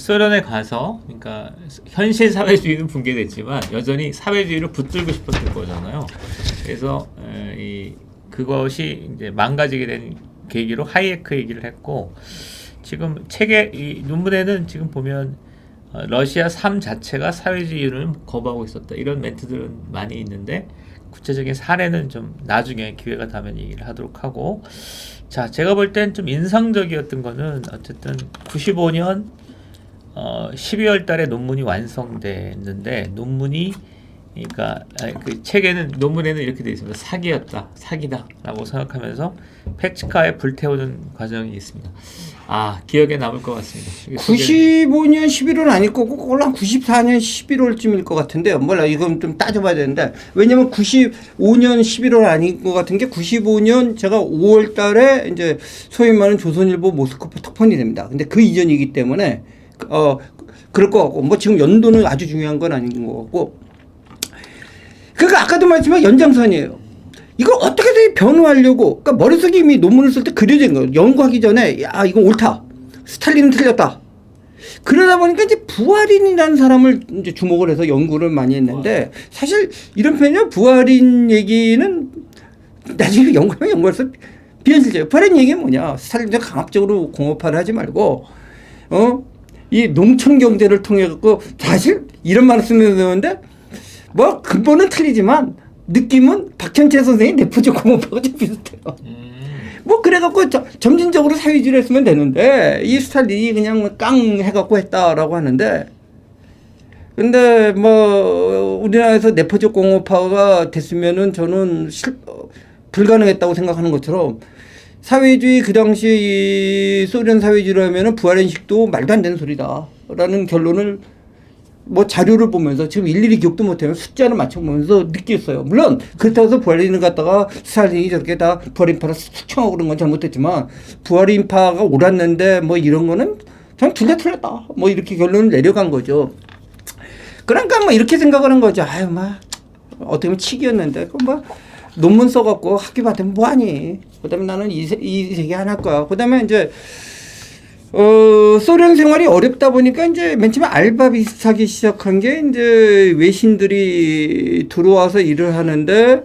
소련에 가서 그러니까 현실 사회주의는 붕괴됐지만 여전히 사회주의를 붙들고 싶었을 거잖아요. 그래서 그것이 이제 망가지게 된 계기로 하이에크 얘기를 했고 지금 책의 이 논문에는 지금 보면 러시아 삶 자체가 사회주의를 거부하고 있었다 이런 멘트들은 많이 있는데 구체적인 사례는 좀 나중에 기회가 되면 얘기를 하도록 하고 자 제가 볼 땐 좀 인상적이었던 거는 어쨌든 95년 12월 달에 논문이 완성됐는데 논문이 그러니까 그 책에는 논문에는 이렇게 되어 있습니다. 사기다라고 생각하면서 팩츠카에 불태우는 과정이 있습니다. 아 기억에 남을 것 같습니다. 95년 11월 아닐 거고 그걸로 한 94년 11월쯤일 것 같은데요. 몰라 이건 좀 따져봐야 되는데 왜냐면 95년 11월 아닌 것 같은 게 95년 제가 5월 달에 이제 소위 말하는 조선일보 모스크바 특판이 됩니다. 근데 그 이전이기 때문에 그럴 것 같고 뭐 지금 연도는 아주 중요한 건 아닌 것 같고 그러니까 아까도 말했지만 연장선이에요. 이걸 어떻게든 변호하려고 그러니까 머릿속에 이미 논문을 쓸 때 그려진 거예요. 연구하기 전에 야 이건 옳다. 스탈린은 틀렸다. 그러다 보니까 이제 부하린이라는 사람을 이제 주목을 해서 연구를 많이 했는데 사실 이런 편이요. 부하린 얘기는 나중에 연구할수 비현실적이에요. 부하린 얘기는 뭐냐. 스탈린이 강압적으로 공업화를 하지 말고 이 농촌 경제를 통해 갖고 사실 이런 말을 쓰면 되는데 뭐 근본은 틀리지만 느낌은 박현채 선생이 내포적 공업하고 좀 비슷해요. 뭐 그래갖고 점진적으로 사회주의를 했으면 되는데 이 스탈린이 그냥 깡 해갖고 했다라고 하는데 근데 뭐 우리나라에서 내포적 공업화가 됐으면은 저는 불가능했다고 생각하는 것처럼 사회주의 그 당시 소련 사회주의라면은 부활인식도 말도 안 되는 소리다라는 결론을 뭐 자료를 보면서 지금 일일이 기억도 못하면 숫자를 맞춰보면서 느꼈어요. 물론 그렇다고 해서 부활인을 갖다가 스탈린이 저렇게 다 부활인파를 숙청하고 그런 건 잘못했지만 부활인파가 옳았는데 뭐 이런 거는 전 둘 다 틀렸다. 뭐 이렇게 결론을 내려간 거죠. 그러니까 뭐 이렇게 생각을 한 거죠. 아유 막 어떻게 보면 치기였는데 그 뭐 논문 써갖고 학교 받으면 뭐하니. 그 다음에 나는 이 세계 안 할 거야. 그 다음에 이제 소련 생활이 어렵다 보니까 이제 맨 처음에 알바 비슷하게 시작한 게 이제 외신들이 들어와서 일을 하는데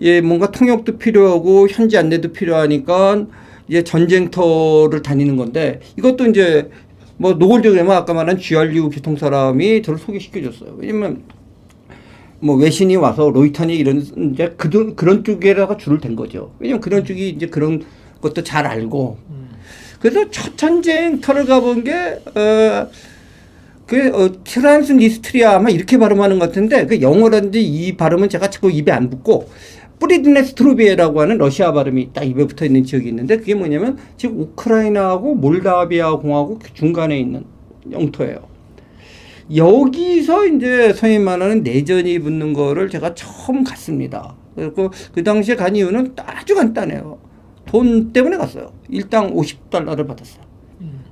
예, 뭔가 통역도 필요하고 현지 안내도 필요하니까 이제 전쟁터를 다니는 건데 이것도 이제 뭐 노골적으로 아까 말한 GRU 교통 사람이 저를 소개시켜줬어요. 왜냐면 뭐 외신이 와서 로이터니 이런 이제 그런 쪽에다가 줄을 댄 거죠. 왜냐면 그런 쪽이 이제 그런 것도 잘 알고. 그래서 첫 전쟁터를 가본 게, 트란스니스트리아 아마 이렇게 발음하는 것 같은데, 그 영어라든지 이 발음은 제가 자꾸 입에 안 붙고, 뿌리드네스트로비에라고 하는 러시아 발음이 딱 입에 붙어 있는 지역이 있는데, 그게 뭐냐면 지금 우크라이나하고 몰다비아 공화국 중간에 있는 영토예요. 여기서 이제 소위 말하는 내전이 붙는 거를 제가 처음 갔습니다. 그리고 그 당시에 간 이유는 아주 간단해요. 돈 때문에 갔어요. 일당 50달러를 받았어요.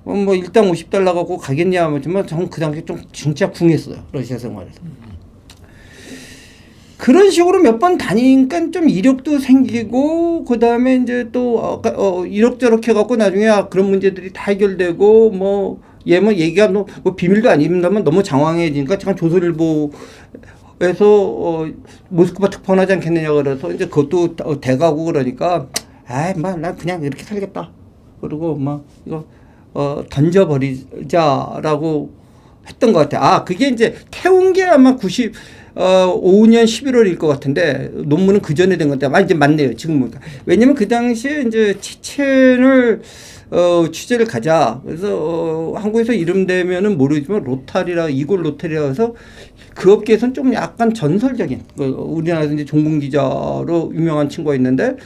뭐 일당 50달러 갖고 가겠냐 하지만 저는 그 당시에 좀 진짜 궁했어요. 러시아 생활에서. 그런 식으로 몇 번 다니니까 좀 이력도 생기고 그 다음에 이제 또 이럭저럭 해갖고 나중에 그런 문제들이 다 해결되고 뭐 얘기가 뭐 비밀도 아닙니다만 너무 장황해지니까 잠깐 조선일보에서 모스크바 특파원하지 않겠느냐 그래서 이제 그것도 돼가고 그러니까 난 그냥 이렇게 살겠다. 그리고 막 이거 던져버리자라고 했던 것 같아. 그게 이제 태운 게 아마 95년 11월일 것 같은데 논문은 그 전에 된 건데 이제 맞네요. 지금 보니까. 왜냐면 그 당시에 이제 체첸을 취재를 가자. 그래서 한국에서 이름 되면은 모르지만 이골 로탈이라 해서 그 업계에서는 좀 약간 전설적인 우리나라에서 이제 종군 기자로 유명한 친구가 있는데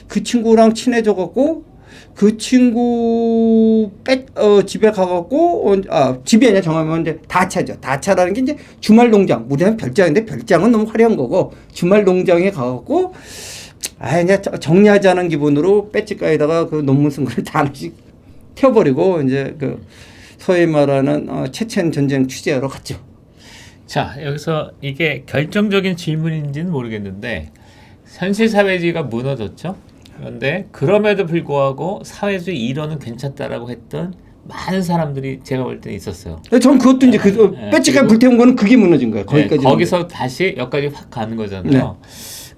그 친구랑 친해져 갖고 그 친구 집에 가갖고 집이 아니라 정하면 이제 다차죠. 다차라는 게 이제 주말 농장. 우리는 별장인데 별장은 너무 화려한 거고 주말 농장에 가갖고 이제 정리하자는 기분으로 배지가에다가 그 논문 쓴 거를 다 하나씩 펴버리고 이제 그 소위 말하는 체첸 전쟁 취재하러 갔죠. 자, 여기서 이게 결정적인 질문인지는 모르겠는데 현실 사회주의가 무너졌죠. 그런데 그럼에도 불구하고 사회주의 이론은 괜찮다라고 했던 많은 사람들이 제가 볼 때는 있었어요. 전 그것도 이제 그 네, 뼈치까지 불태운 거는 그게 무너진 거예요. 거기까지. 거기서 다시 여기까지 확 가는 거잖아요.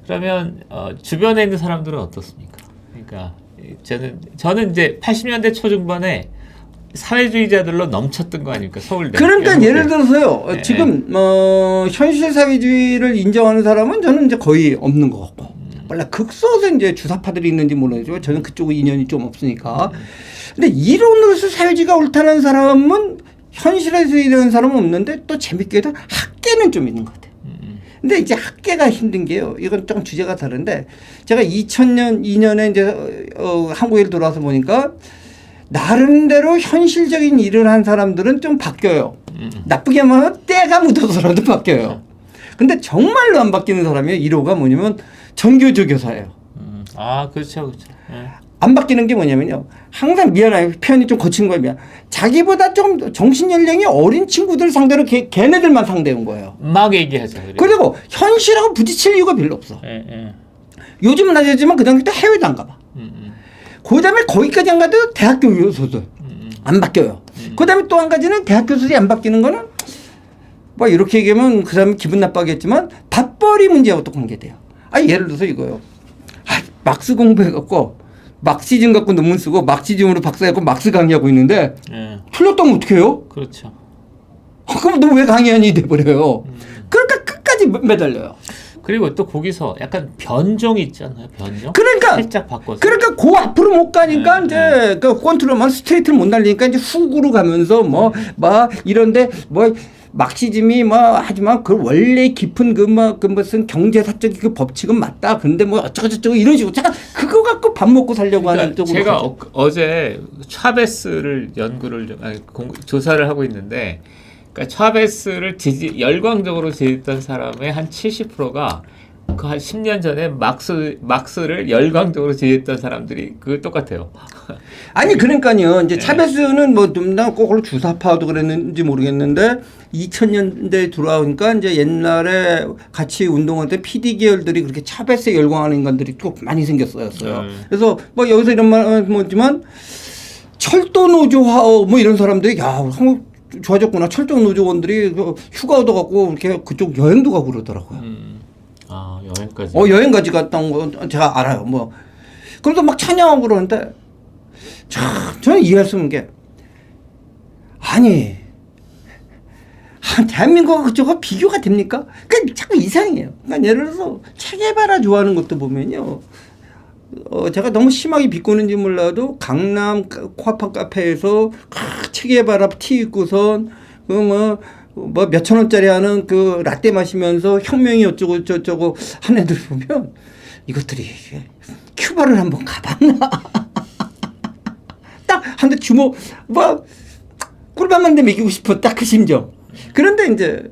그러면 주변에 있는 사람들은 어떻습니까? 그러니까 저는 이제 80년대 초중반에 사회주의자들로 넘쳤던 거 아닙니까? 서울대. 그러니까 예를 들어서요. 네. 지금 현실 사회주의를 인정하는 사람은 저는 이제 거의 없는 것 같고. 원래 극소수 이제 주사파들이 있는지 모르겠지만 저는 그쪽 인연이 좀 없으니까. 근데 이론으로서 사회주의가 옳다는 사람은 현실에서 일하는 사람은 없는데 또 재밌게도 학계는 좀 있는 것 같아요. 근데 이제 학계가 힘든 게요. 이건 조금 주제가 다른데 제가 2002년에 이제 한국에 돌아와서 보니까 나름대로 현실적인 일을 한 사람들은 좀 바뀌어요. 나쁘게 하면 때가 묻어서라도 바뀌어요. 근데 정말로 안 바뀌는 사람이 1호가 뭐냐면 전교조 교사예요. 아, 그렇죠, 그렇죠. 네. 안 바뀌는 게 뭐냐면요. 항상 미안해요. 표현이 좀 거친 거예요. 미안. 자기보다 좀 정신 연령이 어린 친구들 상대로 걔네들만 상대한 거예요. 막 얘기하죠. 그리고 현실하고 부딪힐 이유가 별로 없어. 요즘은 나아지지만 그 당시 때 해외도 안 가봐. 그 다음에 거기까지 안 가도 대학교 교수들 안 바뀌어요. 그 다음에 또 한 가지는 대학 교수들이 안 바뀌는 거는 뭐 이렇게 얘기하면 그 사람이 기분 나빠하겠지만 밥벌이 문제하고 또 관계돼요. 예를 들어서 이거요. 막스 공부해갖고 막시즘 갖고 논문 쓰고 막시즘으로 박사해갖고 막스 강의하고 있는데 틀렸다면 어떻게 해요? 그렇죠. 그럼 너 왜 강의하니 돼버려요. 그러니까 끝까지 매달려요. 그리고 또 거기서 약간 변종이 있잖아요. 변종. 그러니까 살짝 바꿔서. 그러니까 그 앞으로 못 가니까 이제 그 컨트롤만 스트레이트를 못 날리니까 이제 훅으로 가면서 뭐 이런데 뭐 막시즘이 뭐 하지만 그 원래 깊은 그 무슨 경제사적 그 법칙은 맞다. 근데 뭐 어쩌고저쩌고 이런 식으로 잠깐 그거 갖고 밥 먹고 살려고 하는 쪽으로. 제가 어제 차베스를 조사를 하고 있는데, 그러니까 차베스를 열광적으로 지지했던 사람의 한 70%가 그 한 10년 전에 막스를 열광적으로 지지했던 사람들이 그 똑같아요. 아니 그러니까요. 이제 차베스는 뭐 좀 더 거꾸로 주사파도 그랬는지 모르겠는데 2000년대 들어오니까 이제 옛날에 같이 운동할 때 PD 계열들이 그렇게 차베스에 열광하는 인간들이 또 많이 생겼어요. 그래서 뭐 여기서 이런 말 뭐지만 철도 노조화 뭐 이런 사람들이 야 한국 좋아졌구나. 철도 노조원들이 휴가 얻어갖고 이렇게 그쪽 여행도 가고 그러더라고요. 여행까지. 여행까지 갔다 온 거 제가 알아요. 뭐 그래서 막 찬양하고 그러는데 저는 이해할 수 없는 게 아니 대한민국과 그쪽과 비교가 됩니까? 그러니까 자꾸 이상해요. 그러니까 예를 들어서 체게바라 좋아하는 것도 보면요. 제가 너무 심하게 비꼬는지 몰라도 강남 코아파 카페에서 체게바라 티 입고선 뭐 몇천 원짜리 하는 그 라떼 마시면서 혁명이 어쩌고 저쩌고 하는 애들 보면 이것들이 큐바를 한번 가봤나? 딱 한 대 주먹 뭐 꿀밤만 대 먹이고 싶어 딱 그 심정. 그런데 이제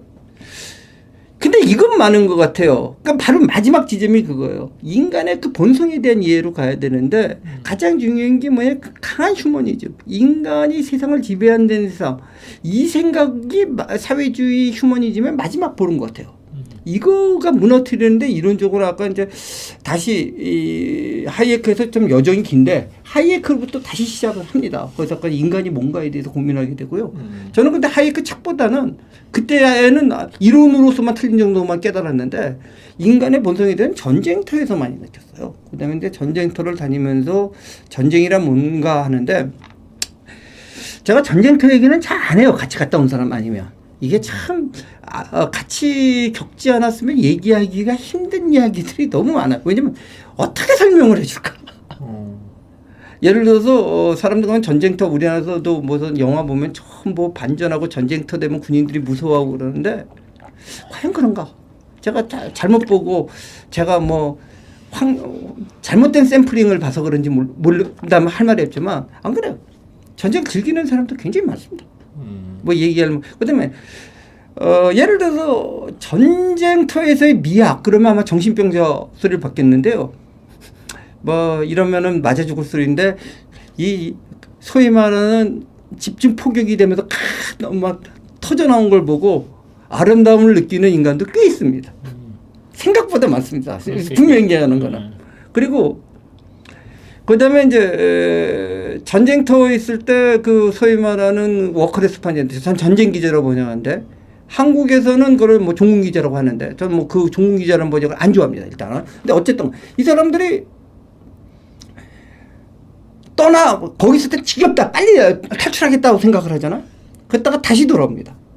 근데 이건 많은 것 같아요. 그러니까 바로 마지막 지점이 그거예요. 인간의 그 본성에 대한 이해로 가야 되는데 가장 중요한 게 뭐냐? 그 강한 휴머니즘. 인간이 세상을 지배한다는 세상. 이 생각이 사회주의 휴머니즘의 마지막 보는 것 같아요. 이거가 무너뜨리는데 이론적으로 아까 이제 다시 이 하이에크에서 좀 여정이 긴데 하이에크로부터 다시 시작을 합니다. 그래서 아까 인간이 뭔가에 대해서 고민하게 되고요. 저는 근데 하이에크 책보다는 그때는 이론으로서만 틀린 정도만 깨달았는데 인간의 본성에 대한 전쟁터에서 많이 느꼈어요. 그다음에 이제 전쟁터를 다니면서 전쟁이란 뭔가 하는데 제가 전쟁터 얘기는 잘 안 해요. 같이 갔다 온 사람 아니면. 이게 참 같이 겪지 않았으면 얘기하기가 힘든 이야기들이 너무 많아요. 왜냐면 어떻게 설명을 해줄까? 예를 들어서 사람들은 전쟁터 우리나라에서도 무슨 영화 보면 처음 뭐 반전하고 전쟁터 되면 군인들이 무서워하고 그러는데 과연 그런가? 제가 잘못 보고 제가 뭐 잘못된 샘플링을 봐서 그런지 모른다면 할 말이 없지만 안 그래요. 전쟁 즐기는 사람도 굉장히 많습니다. 뭐 얘기하면 그다음에 예를 들어서 전쟁터에서의 미학 그러면 아마 정신병자 소리를 받겠는데요. 뭐 이러면은 맞아 죽을 소리인데 이 소위 말하는 집중 포격이 되면서 막 터져 나온 걸 보고 아름다움을 느끼는 인간도 꽤 있습니다. 생각보다 많습니다. 분명히 얘기하는 거는. 그리고 그다음에 이제 전쟁터에 있을 때 그 소위 말하는 워커 레스판전트, 전 전쟁 기자라고 번역하는데 한국에서는 그걸 뭐 종군 기자라고 하는데 저는 뭐 그 종군 기자라는 번역을 안 좋아합니다 일단은. 근데 어쨌든 이 사람들이 거기 있을 때 지겹다 빨리 탈출하겠다고 생각을 하잖아. 그랬다가 다시 돌아옵니다.